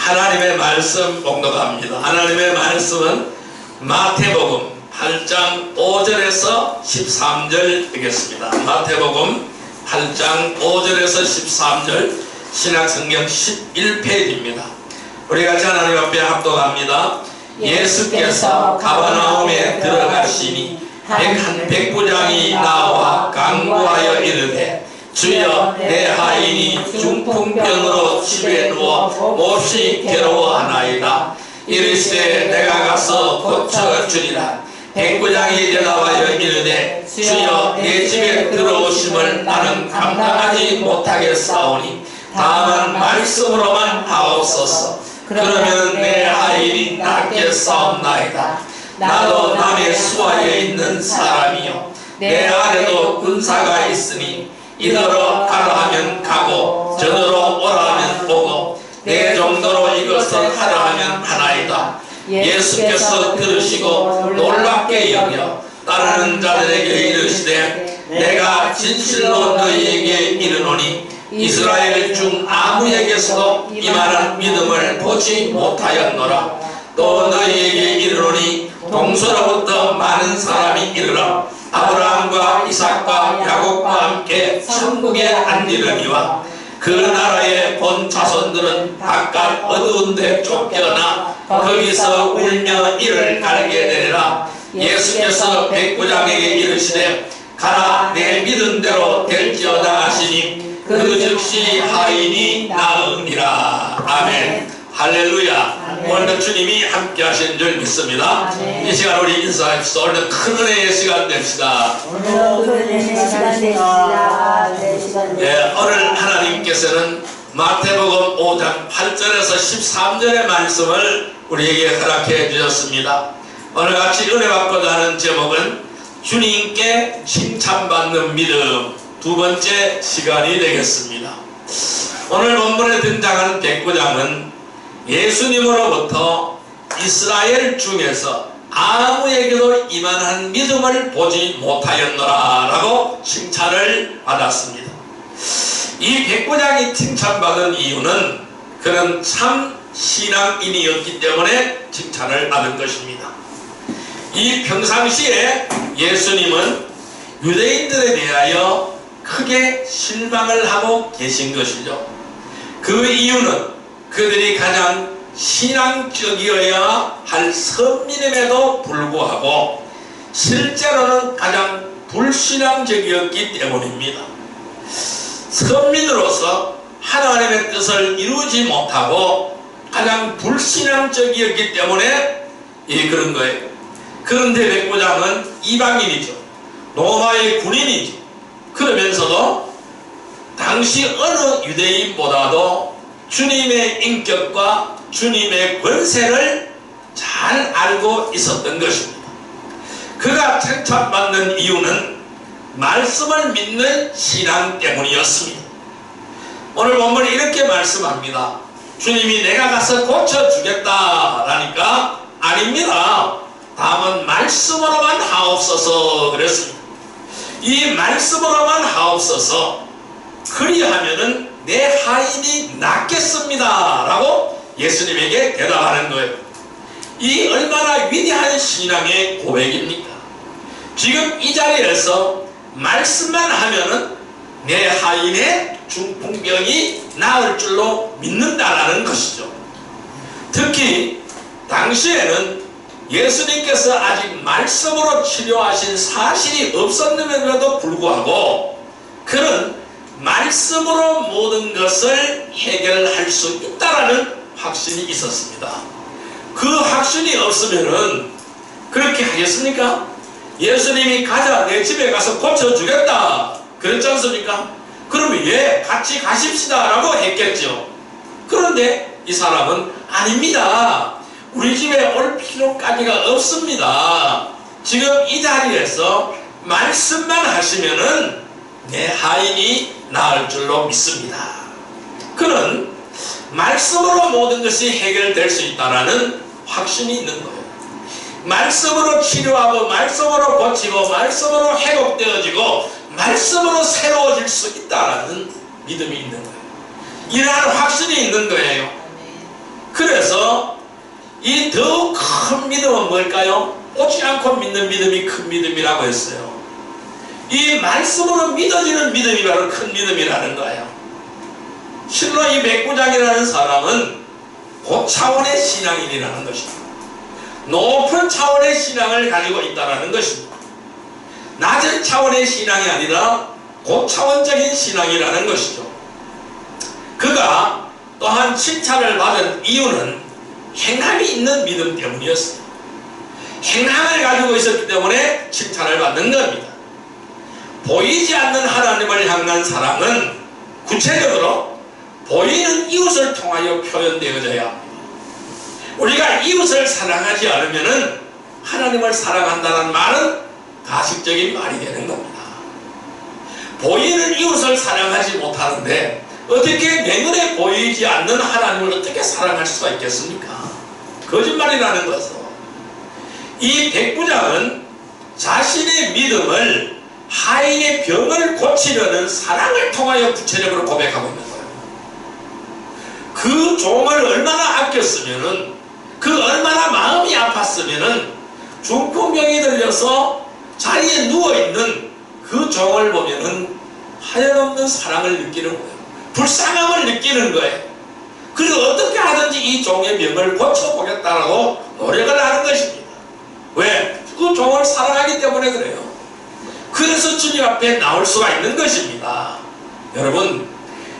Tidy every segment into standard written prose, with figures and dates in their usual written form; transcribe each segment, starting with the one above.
하나님의 말씀 봉독합니다. 하나님의 말씀은 마태복음 8장 5절에서 13절 되겠습니다. 마태복음 8장 5절에서 13절 신약성경 11페이지입니다. 우리 같이 하나님 앞에 합독합니다. 예수께서 가버나움에 들어가시니 한 백부장이 나와 간구하여 이르되 주여 내 하인이 중풍병으로 집에 누워 몹시 괴로워하나이다. 이르시되 내가 가서 고쳐주리라. 백부장이 대답하여 이르되 주여 내 집에 들어오심을 나는 감당하지 못하겠사오니 다만 말씀으로만 하옵소서. 그러면 내 하인이 낫겠사옵나이다. 나도 남의 수하에 있는 사람이요 내 아래도 군사가 있으니 이더러 가라 하면 가고 저더러 오라 하면 오고 내 정도로 이것을 하라 하면 하나이다. 예수께서 들으시고 놀랍게 여겨 따르는 자들에게 이르시되 내가 진실로 너희에게 이르노니 이스라엘 중 아무에게서도 이만한 믿음을 보지 못하였노라. 또 너희에게 이르노니 동서로부터 많은 사람이 이르러 아브라함과 이삭과 야곱과 함께 천국에 앉으려니와 그 나라의 본 자손들은 바깥 어두운 데 쫓겨나 거기서 울며 이를 갈게 되리라. 예수께서 백부장에게 이르시되 가라 내 믿은 대로 될지어다 하시니 그 즉시 하인이 나으니라. 아멘. 할렐루야. 오늘도 주님이 함께 하시는 줄 믿습니다. 이 시간 우리 인사합시다. 오늘도 큰 은혜의 시간 됩시다. 오늘 하나님께서는 마태복음 5장 8절에서 13절의 말씀을 우리에게 허락해 주셨습니다. 오늘 같이 은혜 받고자 하는 제목은 주님께 칭찬받는 믿음, 두 번째 시간이 되겠습니다. 오늘 본문에 등장하는 백부장은 예수님으로부터 이스라엘 중에서 아무에게도 이만한 믿음을 보지 못하였노라 라고 칭찬을 받았습니다. 이 백부장이 칭찬받은 이유는 그는 참 신앙인이었기 때문에 칭찬을 받은 것입니다. 이 평상시에 예수님은 유대인들에 대하여 크게 실망을 하고 계신 것이죠. 그 이유는 그들이 가장 신앙적이어야 할 선민임에도 불구하고 실제로는 가장 불신앙적이었기 때문입니다. 선민으로서 하나님의 뜻을 이루지 못하고 가장 불신앙적이었기 때문에 그런 거예요. 그런데 백부장은 이방인이죠. 로마의 군인이죠. 그러면서도 당시 어느 유대인보다도 주님의 인격과 주님의 권세를 잘 알고 있었던 것입니다. 그가 칭찬받는 이유는 말씀을 믿는 신앙 때문이었습니다. 오늘 본문이 이렇게 말씀합니다. 주님이 내가 가서 고쳐주겠다 라니까 아닙니다. 다만 말씀으로만 하옵소서 그랬습니다. 이 말씀으로만 하옵소서, 그리하면은 내 하인이 낫겠습니다 라고 예수님에게 대답하는 거예요. 이 얼마나 위대한 신앙의 고백입니까? 지금 이 자리에서 말씀만 하면은 내 하인의 중풍병이 나을 줄로 믿는다라는 것이죠. 특히 당시에는 예수님께서 아직 말씀으로 치료하신 사실이 없었음에도 불구하고 그는 말씀으로 모든 것을 해결할 수 있다라는 확신이 있었습니다. 그 확신이 없으면은 그렇게 하겠습니까? 예수님이 가자, 내 집에 가서 고쳐주겠다 그랬지 않습니까? 그러면 예, 같이 가십시다 라고 했겠죠. 그런데 이 사람은 아닙니다. 우리 집에 올 필요까지가 없습니다. 지금 이 자리에서 말씀만 하시면은 내 하인이 나을 줄로 믿습니다. 그는 말씀으로 모든 것이 해결될 수 있다는 확신이 있는 거예요. 말씀으로 치료하고 말씀으로 고치고 말씀으로 회복되어지고 말씀으로 새로워질 수 있다는 믿음이 있는 거예요. 이러한 확신이 있는 거예요. 이 더욱 큰 믿음은 뭘까요? 오지 않고 믿는 믿음이 큰 믿음이라고 했어요. 이 말씀으로 믿어지는 믿음이 바로 큰 믿음이라는 거예요. 실로 이 백부장이라는 사람은 고차원의 신앙인이라는 것입니다. 높은 차원의 신앙을 가지고 있다는 것입니다. 낮은 차원의 신앙이 아니라 고차원적인 신앙이라는 것이죠. 그가 또한 칭찬을 받은 이유는 행함이 있는 믿음 때문이었어요. 행함을 가지고 있었기 때문에 칭찬을 받는 겁니다. 보이지 않는 하나님을 향한 사랑은 구체적으로 보이는 이웃을 통하여 표현되어져야 합니다. 우리가 이웃을 사랑하지 않으면 하나님을 사랑한다는 말은 가식적인 말이 되는 겁니다. 보이는 이웃을 사랑하지 못하는데 어떻게 내 눈에 보이지 않는 하나님을 어떻게 사랑할 수가 있겠습니까? 거짓말이라는 것은. 이 백부장은 자신의 믿음을 하인의 병을 고치려는 사랑을 통하여 구체적으로 고백하고 있는 거예요. 그 종을 얼마나 아꼈으면은, 그 얼마나 마음이 아팠으면은 중풍병이 들려서 자리에 누워있는 그 종을 보면은 하염없는 사랑을 느끼는 거예요. 불쌍함을 느끼는 거예요. 그래서 어떻게 하든지 이 종의 병을 고쳐보겠다라고 노력을 하는 것입니다. 왜? 그 종을 사랑하기 때문에 그래요. 그래서 주님 앞에 나올 수가 있는 것입니다. 여러분,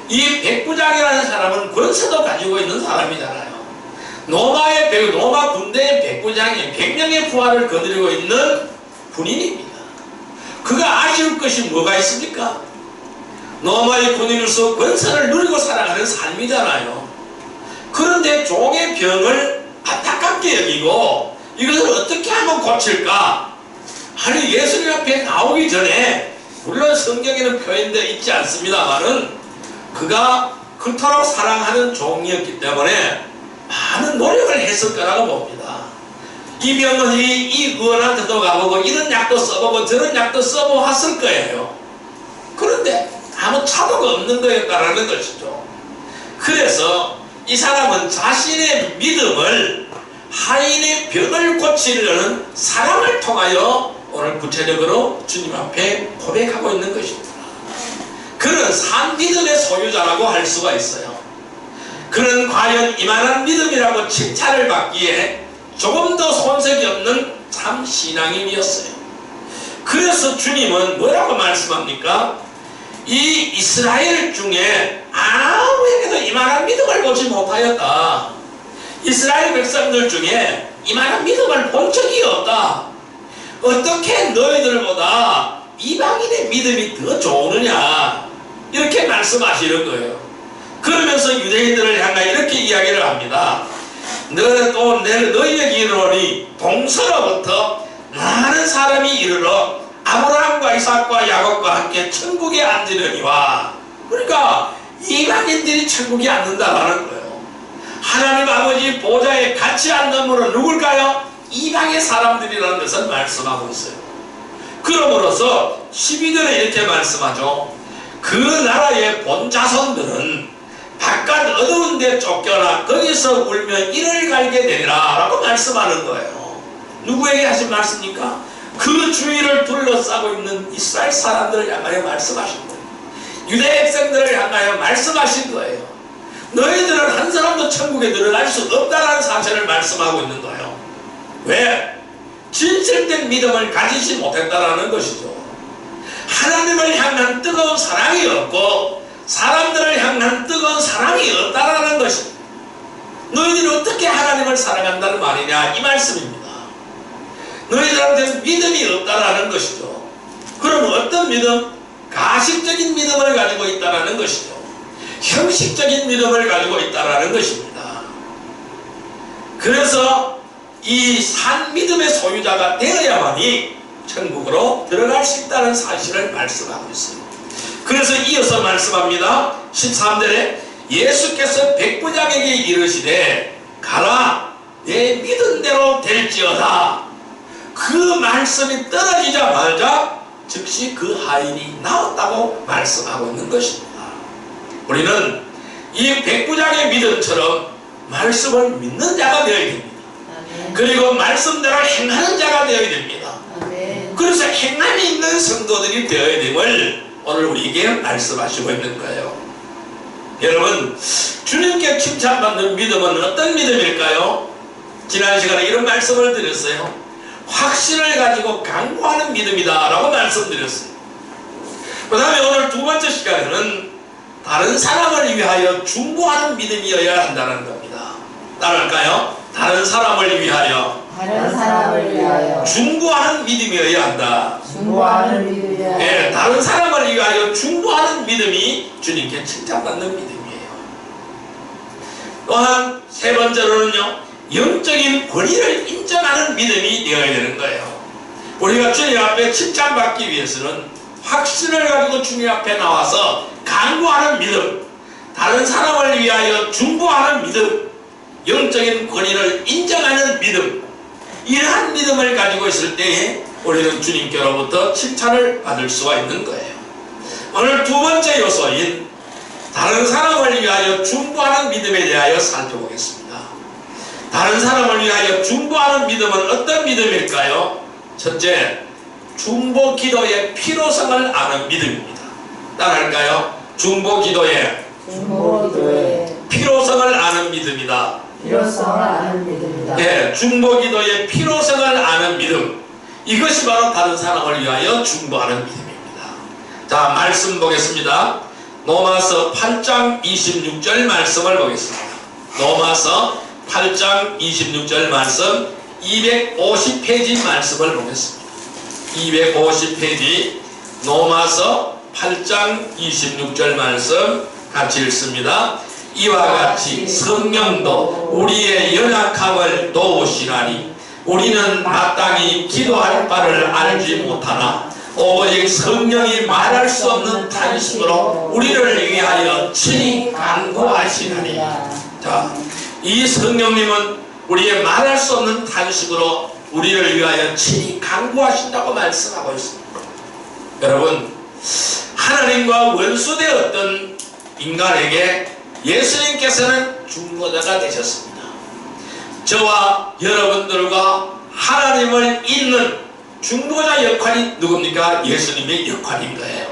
이 백부장이라는 사람은 권세도 가지고 있는 사람이잖아요. 로마 군대의 백부장이 100명의 부하를 거느리고 있는 군인입니다. 그가 아쉬울 것이 뭐가 있습니까? 로마의 군인으로서 권세를 누리고 살아가는 삶이잖아요. 그런데 종의 병을 안타깝게 여기고 이것을 어떻게 하면 고칠까? 아니, 예수님 앞에 나오기 전에 물론 성경에는 표현되어 있지 않습니다만은 그가 그토록 사랑하는 종이었기 때문에 많은 노력을 했을 거라고 봅니다. 이 병은 이 의원한테도 가보고 이런 약도 써보고 저런 약도 써보았을 거예요. 그런데 아무 차도가 없는 거였다라는 것이죠. 그래서 이 사람은 자신의 믿음을 하인의 병을 고치려는 사랑을 통하여 오늘 구체적으로 주님 앞에 고백하고 있는 것입니다. 그는 산 믿음의 소유자라고 할 수가 있어요. 그는 과연 이만한 믿음이라고 칭찬을 받기에 조금 더 손색이 없는 참 신앙인이었어요. 그래서 주님은 뭐라고 말씀합니까? 이 이스라엘 중에 아무에게도 이만한 믿음을 보지 못하였다. 이스라엘 백성들 중에 이만한 믿음을 본 적이 없다. 어떻게 너희들보다 이방인의 믿음이 더 좋으느냐, 이렇게 말씀하시는 거예요. 그러면서 유대인들을 향하여 이렇게 이야기를 합니다. 너희에게 이르노니 동서로부터 많은 사람이 이르러 아브라함과 이삭과 야곱과 함께 천국에 앉으려니와. 그러니까 이방인들이 천국에 앉는다라는 거예요. 하나님 아버지 보좌에 같이 앉는 분은 누굴까요? 이방의 사람들이라는 것을 말씀하고 있어요. 그러므로서 12절에 이렇게 말씀하죠. 그 나라의 본 자손들은 바깥 어두운 데 쫓겨나 거기서 울며 이를 갈게 되리라 라고 말씀하는 거예요. 누구에게 하신 말씀입니까? 그 주위를 둘러싸고 있는 이스라엘 사람들을 향하여 말씀하신 거예요. 유대 백성들을 향하여 말씀하신 거예요. 너희들은 한 사람도 천국에 들어갈 수 없다는 사실을 말씀하고 있는 거예요. 왜? 진실된 믿음을 가지지 못했다라는 것이죠. 하나님을 향한 뜨거운 사랑이 없고 사람들을 향한 뜨거운 사랑이 없다라는 것입니다. 너희들이 어떻게 하나님을 사랑한다는 말이냐, 이 말씀입니다. 너희들한테는 믿음이 없다라는 것이죠. 그럼 어떤 믿음? 가식적인 믿음을 가지고 있다라는 것이죠. 형식적인 믿음을 가지고 있다라는 것입니다. 그래서 이 산 믿음의 소유자가 되어야만이 천국으로 들어갈 수 있다는 사실을 말씀하고 있습니다. 그래서 이어서 말씀합니다. 13절에 예수께서 백부장에게 이르시되 가라, 내 믿은 대로 될지어다. 그 말씀이 떨어지자마자 즉시 그 하인이 나았다고 말씀하고 있는 것입니다. 우리는 이 백부장의 믿음처럼 말씀을 믿는 자가 되어야 됩니다. 그리고 말씀대로 행하는 자가 되어야 됩니다. 그래서 행함이 있는 성도들이 되어야 됨을 오늘 우리에게 말씀하시고 있는 거예요. 여러분, 주님께 칭찬받는 믿음은 어떤 믿음일까요? 지난 시간에 이런 말씀을 드렸어요. 확신을 가지고 강구하는 믿음이다 라고 말씀드렸어요. 그 다음에 오늘 두 번째 시간에는 다른 사람을 위하여 중보하는 믿음이어야 한다는 겁니다. 따라할까요? 다른 사람을 위하여 중보하는 믿음이어야 한다. 네, 다른 사람을 위하여 중보하는 믿음이 주님께 칭찬받는 믿음이에요. 또한 세 번째로는요, 영적인 권위를 인정하는 믿음이 되어야 되는 거예요. 우리가 주님 앞에 칭찬받기 위해서는 확신을 가지고 주님 앞에 나와서 간구하는 믿음, 다른 사람을 위하여 중보하는 믿음, 영적인 권위를 인정하는 믿음, 이러한 믿음을 가지고 있을 때에 우리는 주님께로부터 칭찬을 받을 수가 있는 거예요. 오늘 두 번째 요소인 다른 사람을 위하여 중보하는 믿음에 대하여 살펴보겠습니다. 다른 사람을 위하여 중보하는 믿음은 어떤 믿음일까요? 첫째, 중보 기도의 필요성을 아는 믿음입니다. 따라할까요? 중보 기도의 필요성을 아는 믿음이다. 네, 중보 기도의 필요성을 아는 믿음. 이것이 바로 다른 사람을 위하여 중보하는 믿음입니다. 자, 말씀 보겠습니다. 로마서 8장 26절 말씀을 보겠습니다. 로마서 8장 26절 말씀 250페이지 말씀을 보겠습니다. 250페이지 로마서 8장 26절 말씀 같이 읽습니다. 이와 같이 성령도 우리의 연약함을 도우시나니 우리는 마땅히 기도할 바를 알지 못하나 오직 성령이 말할 수 없는 탄식으로 우리를 위하여 친히 간구하시나니. 자, 이 성령님은 우리의 말할 수 없는 탄식으로 우리를 위하여 친히 간구하신다고 말씀하고 있습니다. 여러분, 하나님과 원수되었던 인간에게 예수님께서는 중보자가 되셨습니다. 저와 여러분들과 하나님을 잇는 중보자 역할이 누굽니까? 예수님의 역할인 거예요.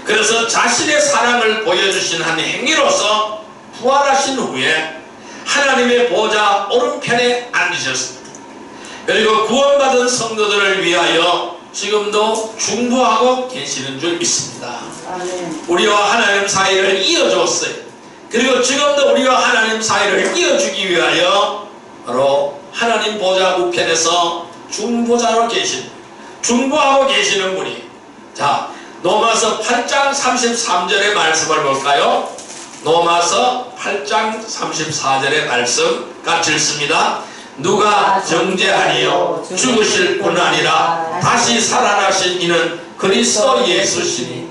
그래서 자신의 사랑을 보여주신 한 행위로서 부활하신 후에 하나님의 보좌 오른편에 앉으셨습니다. 그리고 구원받은 성도들을 위하여 지금도 중보하고 계시는 줄 믿습니다. 우리와 하나님 사이를 이어줬어요. 그리고 지금도 우리와 하나님 사이를 이어주기 위하여 바로 하나님 보좌 우편에서 중보자로 중보하고 계시는 분이. 자, 로마서 8장 33절의 말씀을 볼까요? 로마서 8장 34절의 말씀 같이 읽습니다. 누가 정죄하리요 죽으실 뿐 아니라 다시 살아나신 이는 그리스도 예수시니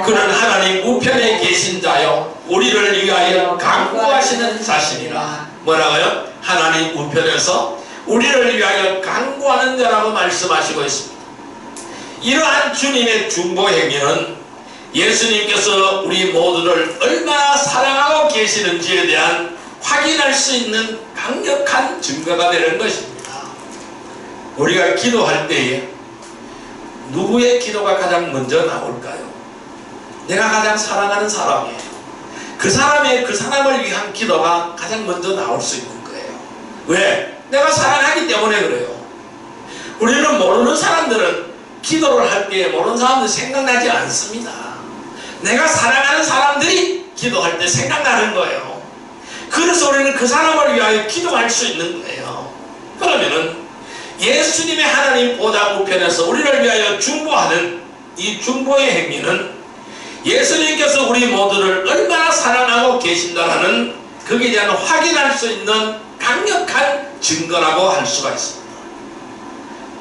그는 하나님 우편에 계신 자요 우리를 위하여 간구하시는 자신이라. 뭐라고요? 하나님 우편에서 우리를 위하여 간구하는 자라고 말씀하시고 있습니다. 이러한 주님의 중보 행위는 예수님께서 우리 모두를 얼마나 사랑하고 계시는지에 대한 확인할 수 있는 강력한 증거가 되는 것입니다. 우리가 기도할 때에 누구의 기도가 가장 먼저 나올까요? 내가 가장 사랑하는 사람이에요. 그 사람을 위한 기도가 가장 먼저 나올 수 있는 거예요. 왜? 내가 사랑하기 때문에 그래요. 우리는 모르는 사람들은 기도를 할 때 모르는 사람들 생각나지 않습니다. 내가 사랑하는 사람들이 기도할 때 생각나는 거예요. 그래서 우리는 그 사람을 위하여 기도할 수 있는 거예요. 그러면은 예수님의 하나님 보좌 우편에서 우리를 위하여 중보하는 이 중보의 행위는 예수님께서 우리 모두를 얼마나 사랑하고 계신다라는 거기에 대한 확인할 수 있는 강력한 증거라고 할 수가 있습니다.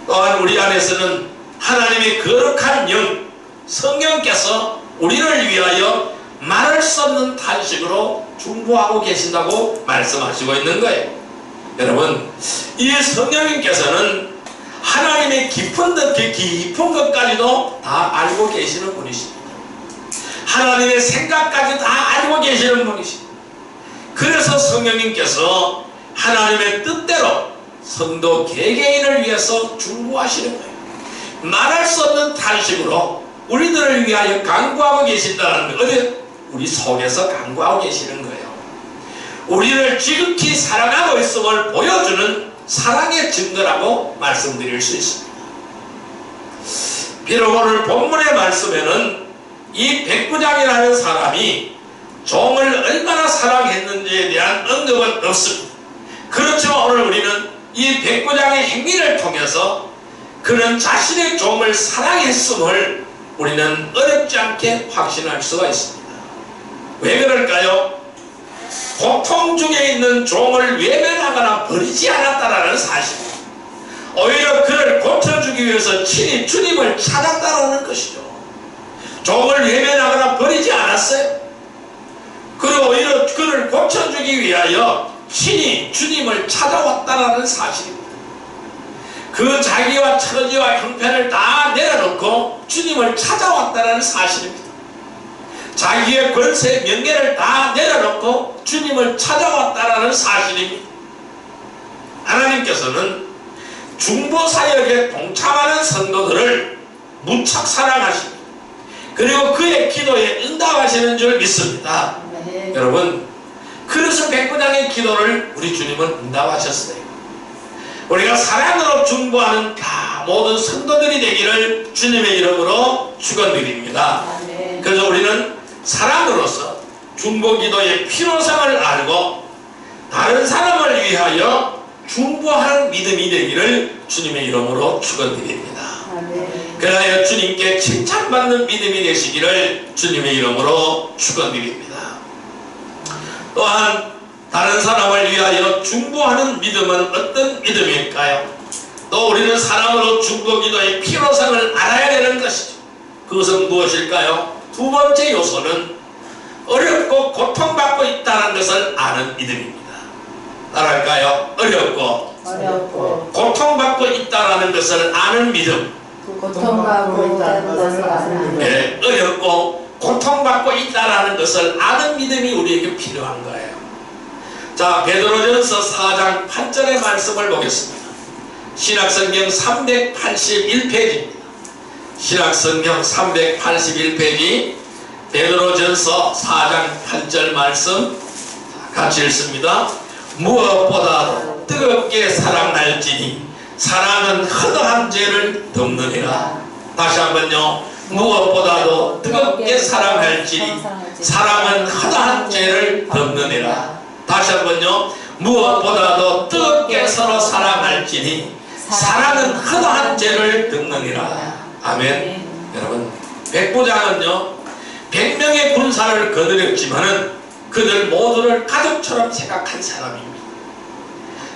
또한 우리 안에서는 하나님의 거룩한 영, 성령께서 우리를 위하여 말할 수 없는 탄식으로 중보하고 계신다고 말씀하시고 있는 거예요. 여러분, 이 성령님께서는 하나님의 깊은 것까지도 다 알고 계시는 분이십니다. 하나님의 생각까지 다 알고 계시는 분이십니다. 그래서 성령님께서 하나님의 뜻대로 성도 개개인을 위해서 중보하시는 거예요. 말할 수 없는 탄식으로 우리들을 위하여 간구하고 계신다는 거예요. 어디? 우리 속에서 간구하고 계시는 거예요. 우리를 지극히 사랑하고 있음을 보여주는 사랑의 증거라고 말씀드릴 수 있습니다. 비록 오늘 본문의 말씀에는 이 백부장이라는 사람이 종을 얼마나 사랑했는지에 대한 언급은 없습니다. 그렇지만 오늘 우리는 이 백부장의 행위를 통해서 그는 자신의 종을 사랑했음을 우리는 어렵지 않게 확신할 수가 있습니다. 왜 그럴까요? 고통 중에 있는 종을 외면하거나 버리지 않았다라는 사실, 오히려 그를 고쳐주기 위해서 친히 주님을 찾았다라는 것이죠. 종을 외면하거나 버리지 않았어요. 그리고 오히려 그를 고쳐주기 위하여 친히 주님을 찾아왔다라는 사실입니다. 그 자기와 처지와 형편을 다 내려놓고 주님을 찾아왔다라는 사실입니다. 자기의 권세 명예를 다 내려놓고 주님을 찾아왔다라는 사실입니다. 하나님께서는 중보사역에 동참하는 성도들을 무척 사랑하십니다. 그리고 그의 기도에 응답하시는 줄 믿습니다. 네. 여러분, 그래서 백부장의 기도를 우리 주님은 응답하셨어요. 우리가 사랑으로 중보하는 다 모든 성도들이 되기를 주님의 이름으로 축원드립니다. 네. 그래서 우리는 사랑으로서 중보기도의 필요성을 알고 다른 사람을 위하여 중보하는 믿음이 되기를 주님의 이름으로 축원드립니다. 그래야 주님께 칭찬받는 믿음이 되시기를 주님의 이름으로 축원드립니다. 또한 다른 사람을 위하여 중보하는 믿음은 어떤 믿음일까요? 또 우리는 사랑으로 중보기도의 필요성을 알아야 되는 것이죠. 그것은 무엇일까요? 두 번째 요소는 어렵고 고통받고 있다는 것을 아는 믿음입니다. 따라할까요? 어렵고 고통받고 있다는 것을 아는 믿음. 고통받고 있다는 것을 아는 믿음. 네, 어렵고 고통받고 있다는 것을 아는 믿음이 우리에게 필요한 거예요. 자, 베드로전서 4장 8절의 말씀을 보겠습니다. 신약성경 381페이지입니다. 신약성경 381페이지 베드로전서 4장 8절 말씀 같이 읽습니다. 무엇보다도 뜨겁게 사랑할지니 사랑은 허다한 죄를 덮느니라. 다시 한번요. 무엇보다도 뜨겁게 사랑할지니 사랑은 허다한 죄를 덮느니라. 다시 한번요. 무엇보다도 뜨겁게 서로 사랑할지니 사랑은 허다한 죄를 덮느니라. 아멘. 여러분, 백부장은요 100명의 군사를 거느렸지만은 그들 모두를 가족처럼 생각한 사람입니다.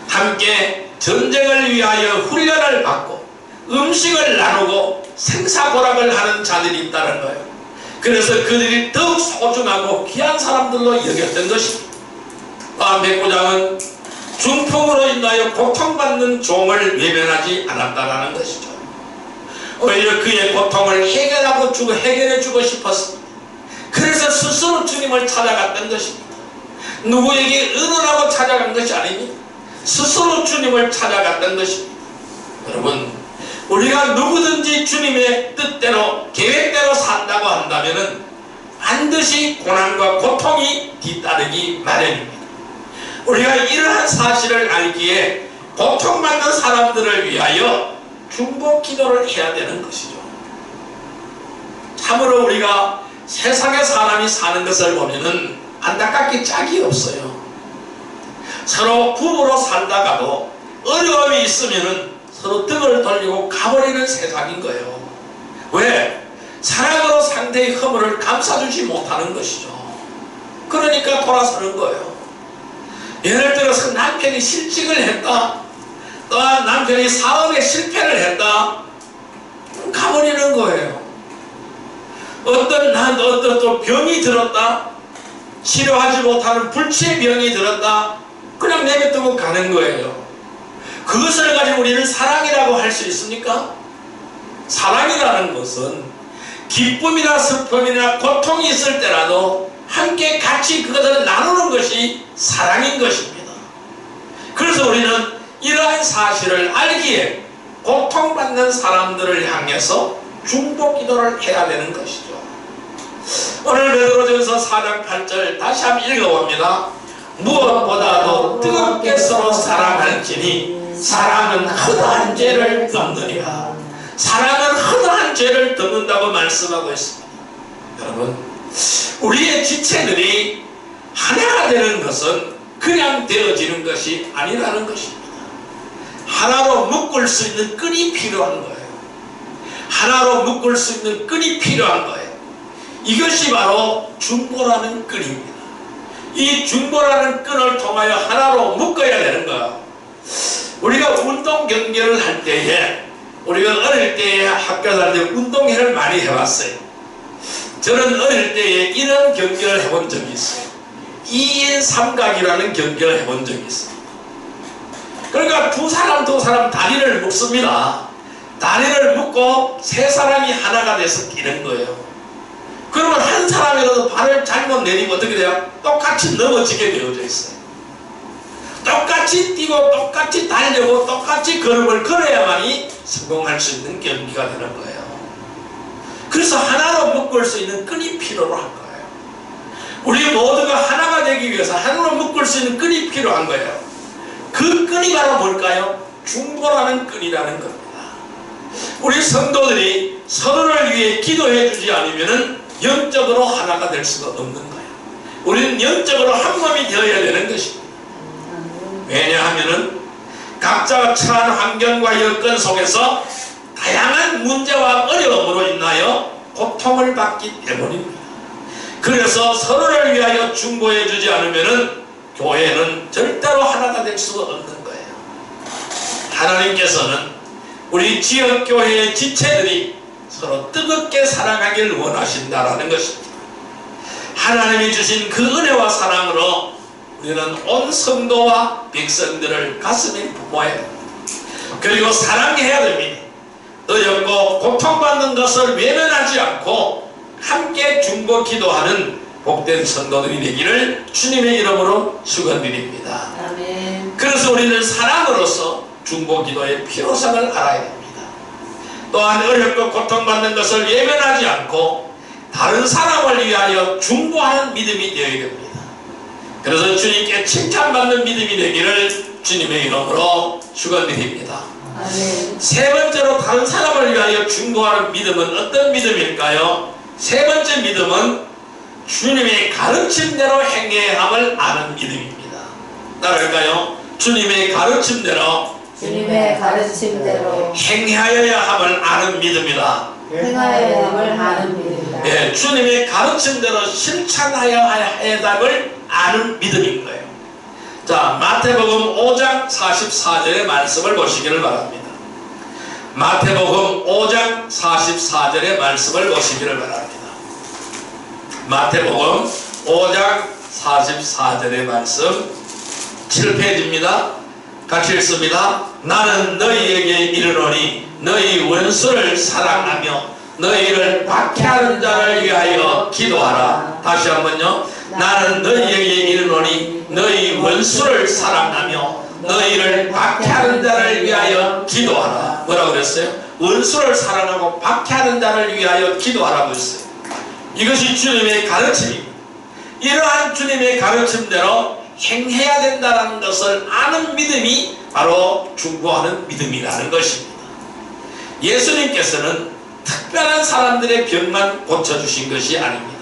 함께 전쟁을 위하여 훈련을 받고 음식을 나누고 생사고락을 하는 자들이 있다는 거예요. 그래서 그들이 더욱 소중하고 귀한 사람들로 여겼던 것입니다. 또한 백부장은 중풍으로 인하여 고통받는 종을 외면하지 않았다는 것이죠. 오히려 그의 고통을 해결해 주고 싶었습니다. 그래서 스스로 주님을 찾아갔던 것입니다. 누구에게 의논하고 찾아간 것이 아닙니다. 스스로 주님을 찾아갔던 것입니다. 여러분, 우리가 누구든지 주님의 뜻대로 계획대로 산다고 한다면 반드시 고난과 고통이 뒤따르기 마련입니다. 우리가 이러한 사실을 알기에 고통받는 사람들을 위하여 중보 기도를 해야 되는 것이죠. 참으로 우리가 세상에 사람이 사는 것을 보면은 안타깝게 짝이 없어요. 서로 부부로 살다가도 어려움이 있으면은 서로 등을 돌리고 가버리는 세상인 거예요. 왜? 사랑으로 상대의 허물을 감싸주지 못하는 것이죠. 그러니까 돌아서는 거예요. 예를 들어서 남편이 실직을 했다, 또한 남편이 사업에 실패를 했다, 가버리는 거예요. 어떤 또 병이 들었다, 치료하지 못하는 불치의 병이 들었다, 그냥 내버두고 가는 거예요. 그것을 가지고 우리는 사랑이라고 할 수 있습니까? 사랑이라는 것은 기쁨이나 슬픔이나 고통이 있을 때라도 함께 같이 그것을 나누는 것이 사랑인 것입니다. 이러한 사실을 알기에 고통받는 사람들을 향해서 중보 기도를 해야 되는 것이죠. 오늘 베드로전서 4장 8절 다시 한번 읽어봅니다. 무엇보다도 뜨겁게 서로 사랑할지니 사랑은 허다한 죄를 덮느니라. 사랑은 허다한 죄를 덮는다고 말씀하고 있습니다. 여러분, 우리의 지체들이 하나가 되는 것은 그냥 되어지는 것이 아니라는 것입니다. 하나로 묶을 수 있는 끈이 필요한 거예요. 하나로 묶을 수 있는 끈이 필요한 거예요. 이것이 바로 중보라는 끈입니다. 이 중보라는 끈을 통하여 하나로 묶어야 되는 거예요. 우리가 운동 경기를 할 때에, 우리가 어릴 때에 학교 다닐 때 운동회를 많이 해봤어요. 저는 어릴 때에 이런 경기를 해본 적이 있어요. 2인 삼각이라는 경기를 해본 적이 있어요. 그러니까 두 사람 다리를 묶습니다. 다리를 묶고 세 사람이 하나가 돼서 뛰는 거예요. 그러면 한 사람이라도 발을 잘못 내리면 어떻게 돼요? 똑같이 넘어지게 되어져 있어요. 똑같이 뛰고 똑같이 달려고 똑같이 걸음을 걸어야만이 성공할 수 있는 경기가 되는 거예요. 그래서 하나로 묶을 수 있는 끈이 필요로 한 거예요. 우리 모두가 하나가 되기 위해서 하나로 묶을 수 있는 끈이 필요한 거예요. 그 끈이 바로 뭘까요? 중보라는 끈이라는 겁니다. 우리 성도들이 서로를 위해 기도해 주지 않으면 영적으로 하나가 될 수가 없는 거예요. 우리는 영적으로 한 몸이 되어야 되는 것입니다. 왜냐하면 각자가 처한 환경과 여건 속에서 다양한 문제와 어려움으로 인하여 고통을 받기 때문입니다. 그래서 서로를 위하여 중보해 주지 않으면 교회는 절대로 하나가 될 수가 없는 거예요. 하나님께서는 우리 지역교회의 지체들이 서로 뜨겁게 사랑하길 원하신다라는 것입니다. 하나님이 주신 그 은혜와 사랑으로 우리는 온 성도와 백성들을 가슴에 품어야 됩니다. 그리고 사랑해야 됩니다. 어렵고 고통받는 것을 외면하지 않고 함께 중보 기도하는 복된 성도들이 되기를 주님의 이름으로 축원드립니다. 아멘. 그래서 우리는 사랑으로서 중보 기도의 필요성을 알아야 됩니다. 또한 어렵고 고통받는 것을 외면하지 않고 다른 사람을 위하여 중보하는 믿음이 되어야 됩니다. 그래서 주님께 칭찬받는 믿음이 되기를 주님의 이름으로 축원드립니다. 아멘. 세 번째로 다른 사람을 위하여 중보하는 믿음은 어떤 믿음일까요? 세 번째 믿음은 주님의 가르침대로 행해야 함을 아는 믿음입니다. 따라할까요? 주님의 가르침대로 행하여야 함을 아는 믿음이다. 행하여야 함을 아는 믿음이다. 예, 주님의 가르침대로 실천하여야 할 답을 아는 믿음인 거예요. 자, 마태복음 5장 44절의 말씀을 보시기를 바랍니다. 마태복음 5장 44절의 말씀을 보시기를 바랍니다. 마태복음 5장 44절의 말씀 7페이지입니다. 같이 읽습니다. 나는 너희에게 이르노니 너희 원수를 사랑하며 너희를 박해하는 자를 위하여 기도하라. 다시 한번요. 나는 너희에게 이르노니 너희 원수를 사랑하며 너희를 박해하는 자를 위하여 기도하라. 뭐라고 그랬어요? 원수를 사랑하고 박해하는 자를 위하여 기도하라고 했어요. 이것이 주님의 가르침입니다. 이러한 주님의 가르침대로 행해야 된다는 것을 아는 믿음이 바로 중보하는 믿음이라는 것입니다. 예수님께서는 특별한 사람들의 병만 고쳐주신 것이 아닙니다.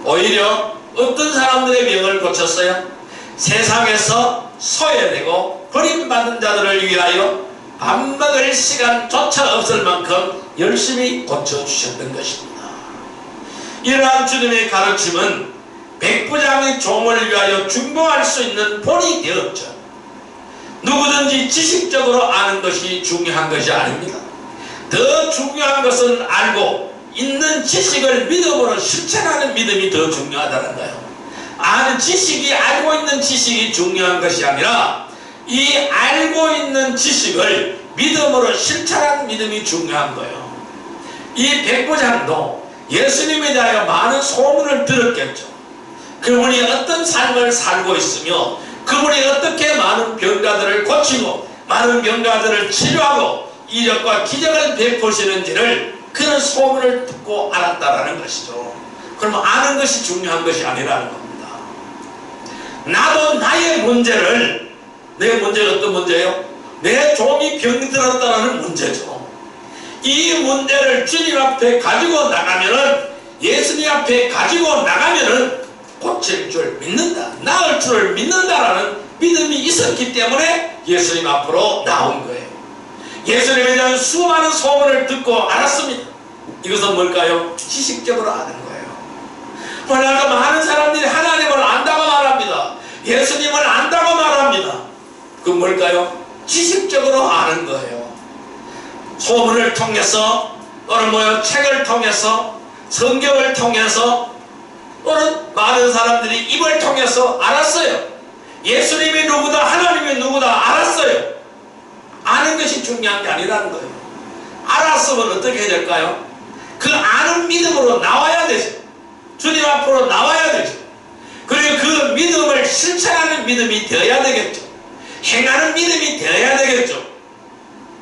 오히려 어떤 사람들의 병을 고쳤어요? 세상에서 소외되고 버림받은 자들을 위하여 밥 먹을 시간조차 없을 만큼 열심히 고쳐주셨던 것입니다. 이러한 주님의 가르침은 백부장의 종을 위하여 중보할 수 있는 본이 되었죠. 누구든지 지식적으로 아는 것이 중요한 것이 아닙니다. 더 중요한 것은 알고 있는 지식을 믿음으로 실천하는 믿음이 더 중요하다는 거예요. 아는 지식이, 알고 있는 지식이 중요한 것이 아니라 이 알고 있는 지식을 믿음으로 실천하는 믿음이 중요한 거예요. 이 백부장도 예수님에 대하여 많은 소문을 들었겠죠. 그분이 어떤 삶을 살고 있으며 그분이 어떻게 많은 병자들을 고치고 많은 병자들을 치료하고 이적과 기적을 베푸시는지를 그런 소문을 듣고 알았다라는 것이죠. 그러면 아는 것이 중요한 것이 아니라는 겁니다. 나도 나의 문제를, 내 문제가 어떤 문제예요? 내 종이 병들었다는 문제죠. 이 문제를 주님 앞에 가지고 나가면은, 예수님 앞에 가지고 나가면은 고칠 줄 믿는다, 나을 줄을 믿는다라는 믿음이 있었기 때문에 예수님 앞으로 나온 거예요. 예수님에 대한 수많은 소문을 듣고 알았습니다. 이것은 뭘까요? 지식적으로 아는 거예요. 오늘도 많은 사람들이 하나님을 안다고 말합니다. 예수님을 안다고 말합니다. 그건 뭘까요? 지식적으로 아는 거예요. 소문을 통해서, 또는 뭐요? 책을 통해서, 성경을 통해서, 또는 많은 사람들이 입을 통해서 알았어요. 예수님이 누구다, 하나님이 누구다 알았어요. 아는 것이 중요한 게 아니라는 거예요. 알았으면 어떻게 해야 될까요? 그 아는 믿음으로 나와야 되죠. 주님 앞으로 나와야 되죠. 그리고 그 믿음을 실천하는 믿음이 되어야 되겠죠. 행하는 믿음이 되어야 되겠죠.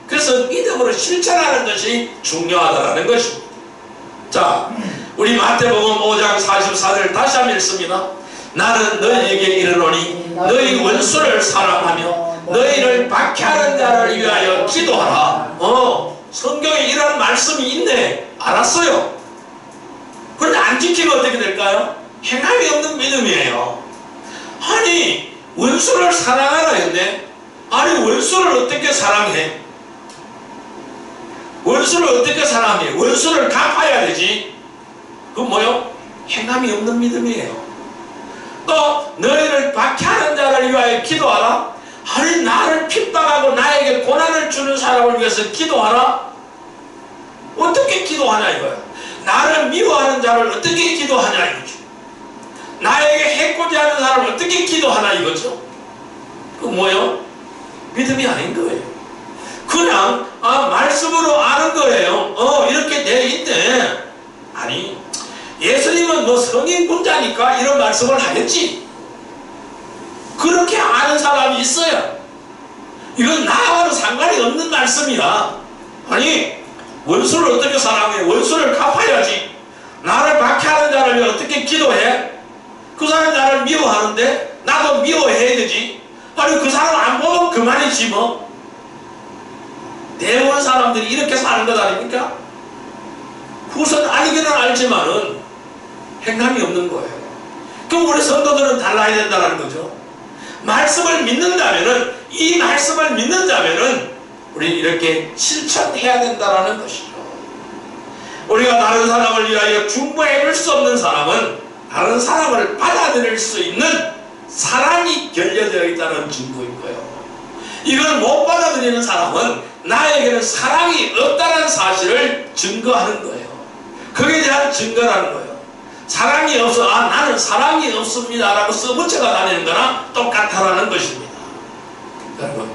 그래서 믿음으로 실천하는 것이 중요하다는 것입니다. 자, 우리 마태복음 5장 44절 다시 한번 읽습니다. 나는 너희에게 이르노니 너희 원수를 사랑하며 너희를 박해하는 자를 위하여 기도하라. 성경에 이런 말씀이 있네. 알았어요. 그런데 안 지키면 어떻게 될까요? 행함이 없는 믿음이에요. 아니, 원수를 사랑하라 했네. 아니, 원수를 어떻게 사랑해? 원수를 어떻게 사랑해? 원수를 갚아야 되지. 그건 뭐요? 행함이 없는 믿음이에요. 또 너희를 박해하는 자를 위하여 기도하라. 아니, 나를 핍박하고 나에게 고난을 주는 사람을 위해서 기도하라. 어떻게 기도하냐 이거야. 나를 미워하는 자를 어떻게 기도하냐 이거죠. 나에게 해코지 하는 사람을 어떻게 기도하나 이거죠. 그 뭐요? 믿음이 아닌 거예요. 그냥 말씀으로 아는 거예요. 이렇게 돼 있대. 아니, 예수님은 뭐 성인군자니까 이런 말씀을 하겠지. 그렇게 아는 사람이 있어요. 이건 나와는 상관이 없는 말씀이야. 아니, 원수를 어떻게 사랑해? 원수를 갚아야지. 나를 박해하는 자를 위해 어떻게 기도해? 그 사람이 나를 미워하는데 나도 미워해야 되지. 아니, 그 사람 안 보면 그만이지 뭐. 대부분 사람들이 이렇게 사는 것 아닙니까? 그것은 알기는 알지만은 행함이 없는 거예요. 그럼 우리 성도들은 달라야 된다는 거죠. 말씀을 믿는다면은, 이 말씀을 믿는다면은 우리 이렇게 실천해야 된다는 것이죠. 우리가 다른 사람을 위하여 중보해 줄 수 없는 사람은 다른 사람을 받아들일 수 있는 사랑이 결여되어 있다는 증거인 거예요. 이걸 못 받아들이는 사람은 나에게는 사랑이 없다는 사실을 증거하는 거예요. 거기에 대한 증거라는 거예요. 사랑이 없어, 나는 사랑이 없습니다 라고 써붙여가 다니는 거랑 똑같다라는 것입니다. 여러분,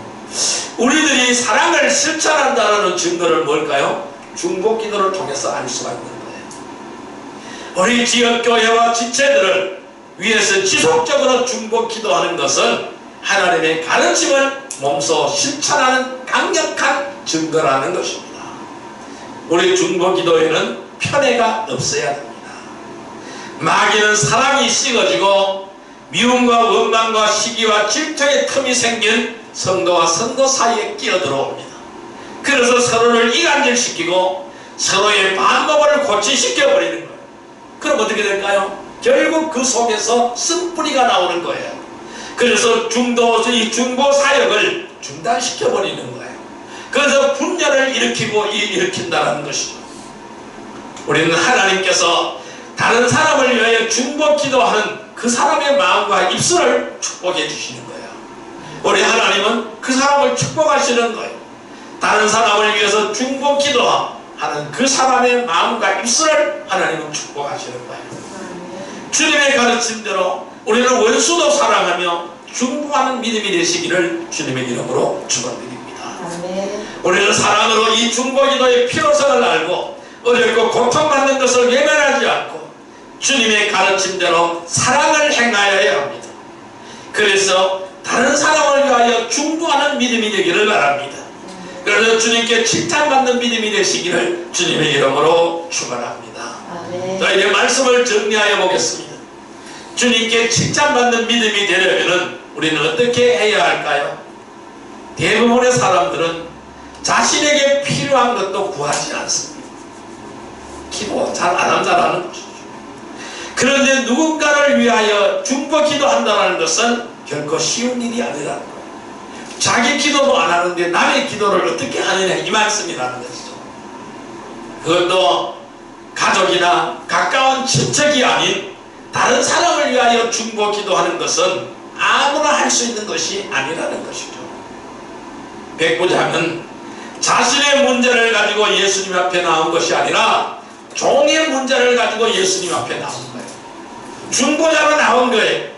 우리들이 사랑을 실천한다는 증거를 뭘까요? 중보기도를 통해서 알 수가 있는 거예요. 우리 지역교회와 지체들을 위해서 지속적으로 중보기도하는 것은 하나님의 가르침을 몸소 실천하는 강력한 증거라는 것입니다. 우리 중보기도에는 편애가 없어야 됩니다. 마귀는 사랑이 식어지고 미움과 원망과 시기와 질투의 틈이 생긴 성도와 성도 사이에 끼어들어옵니다. 그래서 서로를 이간질시키고 서로의 반목을 고치시켜버리는 거예요. 그럼 어떻게 될까요? 결국 그 속에서 쓴뿌리가 나오는 거예요. 그래서 이 중보 사역을 중단시켜버리는 거예요. 그래서 분열을 일으킨다는 것이죠. 우리는 하나님께서 다른 사람을 위하여 중보 기도하는 그 사람의 마음과 입술을 축복해 주시는 거예요. 우리 하나님은 그 사람을 축복하시는 거예요. 다른 사람을 위해서 중보 기도하는 그 사람의 마음과 입술을 하나님은 축복하시는 거예요. 주님의 가르침대로 우리는 원수도 사랑하며 중보하는 믿음이 되시기를 주님의 이름으로 축원드립니다. 우리는 사랑으로 이 중보 기도의 필요성을 알고 어렵고 고통받는 것을 외면하지 않고 주님의 가르침대로 사랑을 행하여야 합니다. 그래서 다른 사람을 위하여 중보하는 믿음이 되기를 바랍니다. 그래서 주님께 칭찬받는 믿음이 되시기를 주님의 이름으로 축원합니다. 아멘. 자, 이제 말씀을 정리하여 보겠습니다. 주님께 칭찬받는 믿음이 되려면 우리는 어떻게 해야 할까요? 대부분의 사람들은 자신에게 필요한 것도 구하지 않습니다. 기도 잘 안 한다는 것이죠. 그런데 누군가를 위하여 중보 기도한다는 것은 결코 쉬운 일이 아니라는 거예요. 자기 기도도 안 하는데 남의 기도를 어떻게 하느냐, 이 말씀이라는 것이죠. 그것도 가족이나 가까운 친척이 아닌 다른 사람을 위하여 중보 기도하는 것은 아무나 할 수 있는 것이 아니라는 것이죠. 백부장은 자신의 문제를 가지고 예수님 앞에 나온 것이 아니라 종의 문제를 가지고 예수님 앞에 나온 거예요. 중보자로 나온 거예요.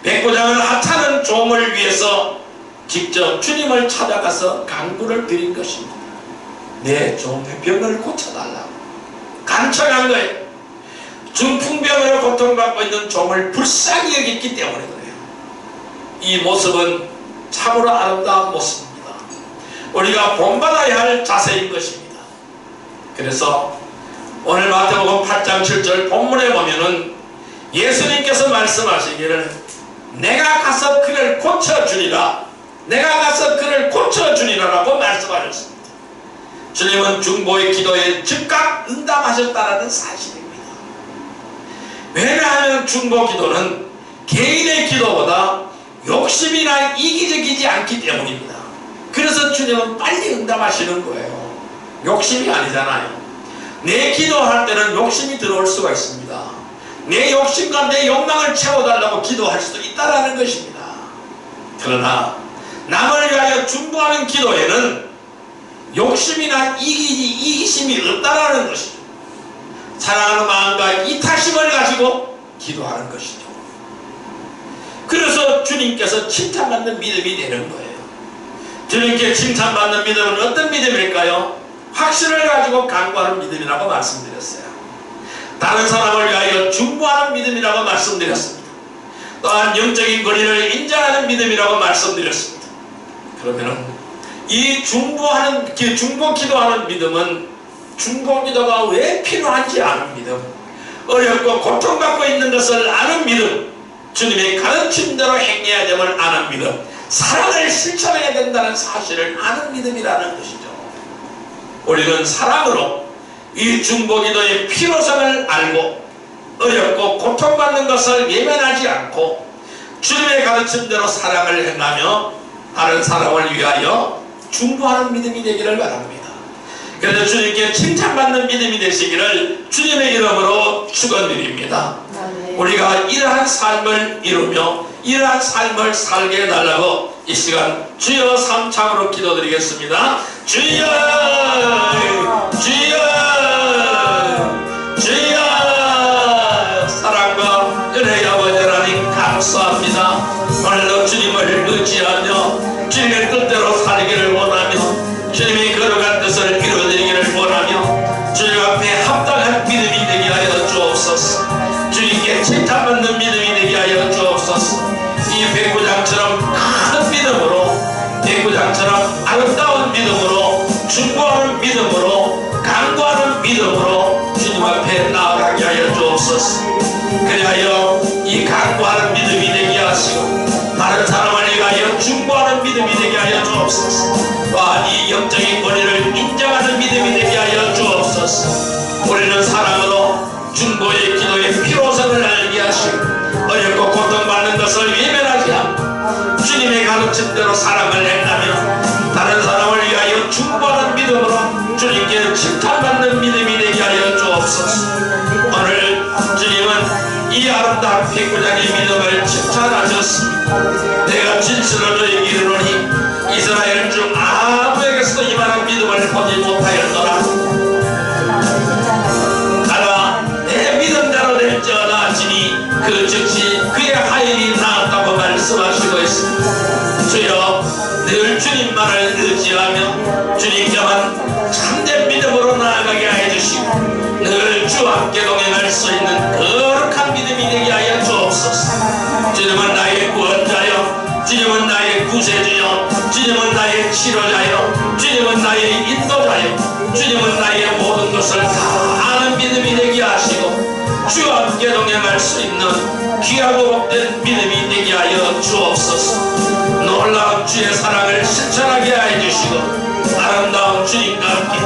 백부장은 하찮은 종을 위해서 직접 주님을 찾아가서 간구를 드린 것입니다. 내 종의 병을 고쳐달라고 간청한 거예요. 중풍병으로 고통받고 있는 종을 불쌍히 여겼기 때문에 그래요. 이 모습은 참으로 아름다운 모습입니다. 우리가 본받아야 할 자세인 것입니다. 그래서 오늘 마태복음 8장 7절 본문에 보면은 예수님께서 말씀하시기를 내가 가서 그를 고쳐주리라, 내가 가서 그를 고쳐주리라 라고 말씀하셨습니다. 주님은 중보의 기도에 즉각 응답하셨다는 사실입니다. 왜냐하면 중보 기도는 개인의 기도보다 욕심이나 이기적이지 않기 때문입니다. 그래서 주님은 빨리 응답하시는 거예요. 욕심이 아니잖아요. 내 기도할 때는 욕심이 들어올 수가 있습니다. 내 욕심과 내 욕망을 채워달라고 기도할 수도 있다는 것입니다. 그러나 남을 위하여 중보하는 기도에는 욕심이나 이기심이 없다는 것이죠. 사랑하는 마음과 이타심을 가지고 기도하는 것이죠. 그래서 주님께서 칭찬받는 믿음이 되는 거예요. 주님께 칭찬받는 믿음은 어떤 믿음일까요? 확신을 가지고 간구하는 믿음이라고 말씀드렸어요. 다른 사람을 위하여 중보하는 믿음이라고 말씀드렸습니다. 또한 영적인 권위를 인정하는 믿음이라고 말씀드렸습니다. 그러면은 이 중보 기도하는 믿음은 중보 기도가 왜 필요한지 아는 믿음, 어렵고 고통받고 있는 것을 아는 믿음, 주님의 가르침대로 행해야 됨을 아는 믿음, 사랑을 실천해야 된다는 사실을 아는 믿음이라는 것이죠. 우리는 사랑으로 이 중보기도의 필요성을 알고 어렵고 고통받는 것을 외면하지 않고 주님의 가르침대로 사랑을 행하며 다른 사람을 위하여 중보하는 믿음이 되기를 바랍니다. 그래서 주님께 칭찬받는 믿음이 되시기를 주님의 이름으로 축원드립니다. 우리가 이러한 삶을 이루며 이러한 삶을 살게 해달라고 이 시간 주여 삼창으로 기도드리겠습니다. 주여 주여 주여. 사랑과 은혜의 아버지 하나님 감사합니다. 오늘도 주님을 의지하며 주님의 뜻대로 살기를 원하며 주님이 거룩한 뜻을 이루어드리기를 원하며 주님 앞에 합당한 믿음이 되게 하여 주옵소서. 주님께 칭찬받는 믿음이 되게 하여 주옵소서. 이 백부장처럼 큰 믿음으로, 백부장처럼 아름다운 믿음으로, 중보하는 믿음으로, 간구하는 믿음으로 주님 앞에 나아가게 하여 주옵소서. 그리하여 이 간구하는 믿음이 되게 하시고 다른 사람을 위하여 중보하는 믿음이 되게 하여 주옵소서. 또한 이 영적인 권위를 인정하는 믿음이 되게 하여 주옵소서. 우리는 사랑으로 중보의 기도의 필요성을 알게 하시고 어렵고 고통받는 것을 외면하지 않고 주님의 가르침대로 사랑을 행하며 다른 사람을 위하여 중보하는 믿음으로 주님께 칭찬받는 믿음이 되게 하여 주옵소서. 오늘 주님은 이 아름다운 백부장의 믿음을 칭찬하셨습니다. 내가 진실로 너에게 이르노니 이스라엘 중 아무에게서도 이만한 믿음을 보지 못하였노라. 나가 내 믿음대로 될지어다 하시니 그 즉시 그의 하인이 나았다고 말씀하시고 있습니다. 주여 늘 주님만을 의지하며 주님께만 참된 믿음으로 나아가게 해주시고 늘 주와 함께 동행할 수 있는 거룩한 믿음이 되게 하여 주옵소서. 주님은 나의 구원자여, 주님은 구세주여, 주님은 나의 치료자여, 주님은 나의 인도자여, 주님은 나의 모든 것을 다 아는 믿음이 되게 하시고 주와 함께 동행할 수 있는 귀하고 복된 믿음이 되게 하여 주옵소서. 놀라운 주의 사랑을 실천하게 하여 주시고 아름다운 주님과 함께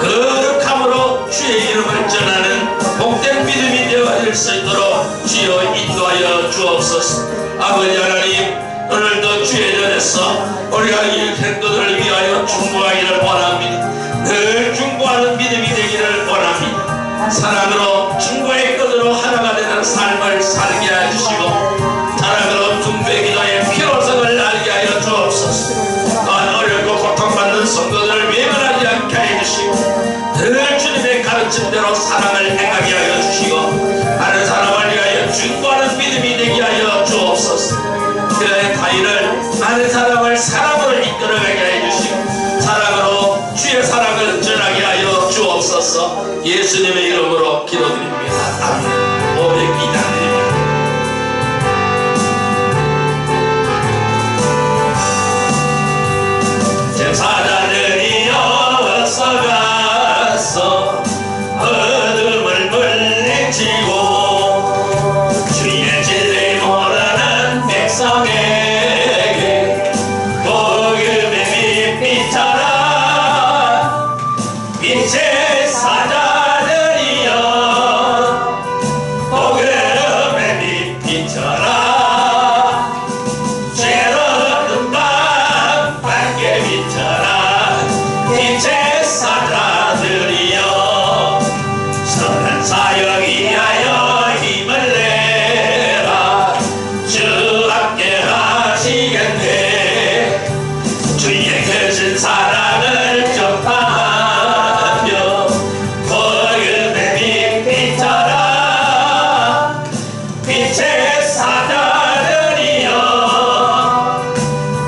거룩함으로 주의 이름을 전하는 복된 믿음이 되어질 수 있도록 주여 인도하여 주옵소서. 아버지 하나님, 오늘도 주의 전에서 우리가 이 생도들을 위하여 중보하기를 원합니다. 늘 중보하는 믿음이 되기를 원합니다. 사랑으로 중보의 끈으로 하나가 되는 삶을 살게 해주시고 사랑으로 중보의 기도의 필요성을 알게 하여 주옵소서. 또한 어렵고 고통받는 성도들을 외면하지 않게 해주시고 늘 주님의 가르침대로 사랑을 행하게 하여 주시고 다른 사람을 위하여 중보하는 믿음이 되게 하여 주옵소서. 그의 다이를 다른 사람을 사랑으로 이끌어가게 해주시고 사랑으로 주의 사랑을 전하게 하여 주옵소서. 예수님의 이름으로 기도드립니다. 아멘. 500기장 드립니다. 제사장들이여 어서 가서 어둠을 물리치고 주의 진리 모르는 백성에게 복음의 빛 비춰라. 빛의 사자들이여 복음의 빛 비춰라. 죄로는 밤 밝게 비춰라. 빛의 사자들이여 선한 사역 위하여 힘을 내라. 주 함께 하시겠네. 주의 크신 사랑을 전파하며 복음의 빛 비춰라. 빛의 사자들이여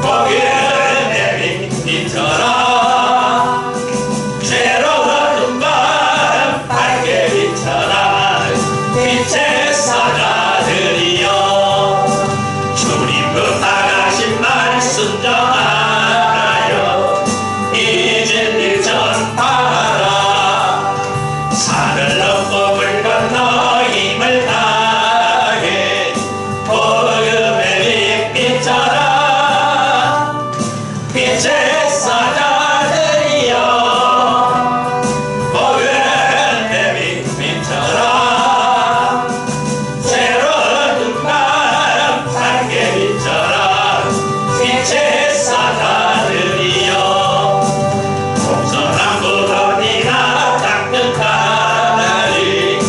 복음의 빛 비춰라. 죄로운 밤 밝게 비춰라. 빛의 사자들이여 주님 부탁하신 말 순종하여 이 진리 전파하라. 산을 넘고 물 건너 힘을 다해 복음의 빛 비춰라. 빛의 사자들이여 복음의 빛 비춰라. 새로운 밤 밝게 비춰라. 빛의 사자들이여 동서남북어디나 닦듯하리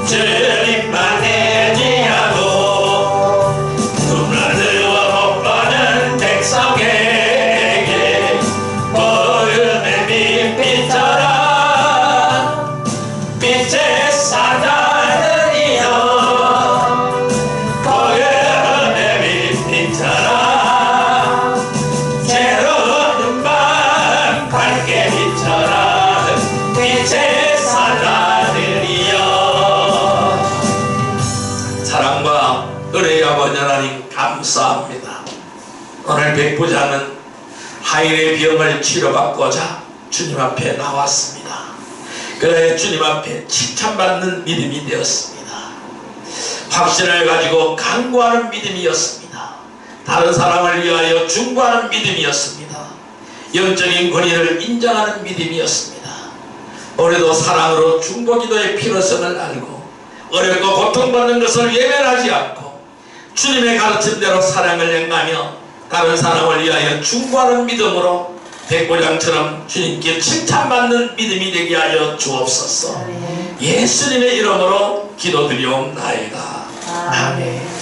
주님만 내지하고 눈을 들어 못 보는 백성에게 복음의 빛 비춰라. 빛의 사자들이여 복음의 빛 비춰라. 새로운 밤 밝게 비춰라. 빛의 사자들이여. 사랑과 은혜의 아버지 하나님 감사합니다. 오늘 백부장은 하인의 병을 치료받고자 주님 앞에 나왔습니다. 그래 주님 앞에 칭찬받는 믿음이 되었습니다. 확신을 가지고 간구하는 믿음이었습니다. 다른 사람을 위하여 중보하는 믿음이었습니다. 영적인 권위를 인정하는 믿음이었습니다. 오늘도 사랑으로 중보기도의 필요성을 알고 어렵고 고통받는 것을 외면하지 않고 주님의 가르침대로 사랑을 행하며 다른 사람을 위하여 중보하는 믿음으로 백부장처럼 주님께 칭찬받는 믿음이 되게 하여 주옵소서. 예수님의 이름으로 기도드리옵나이다. 아멘.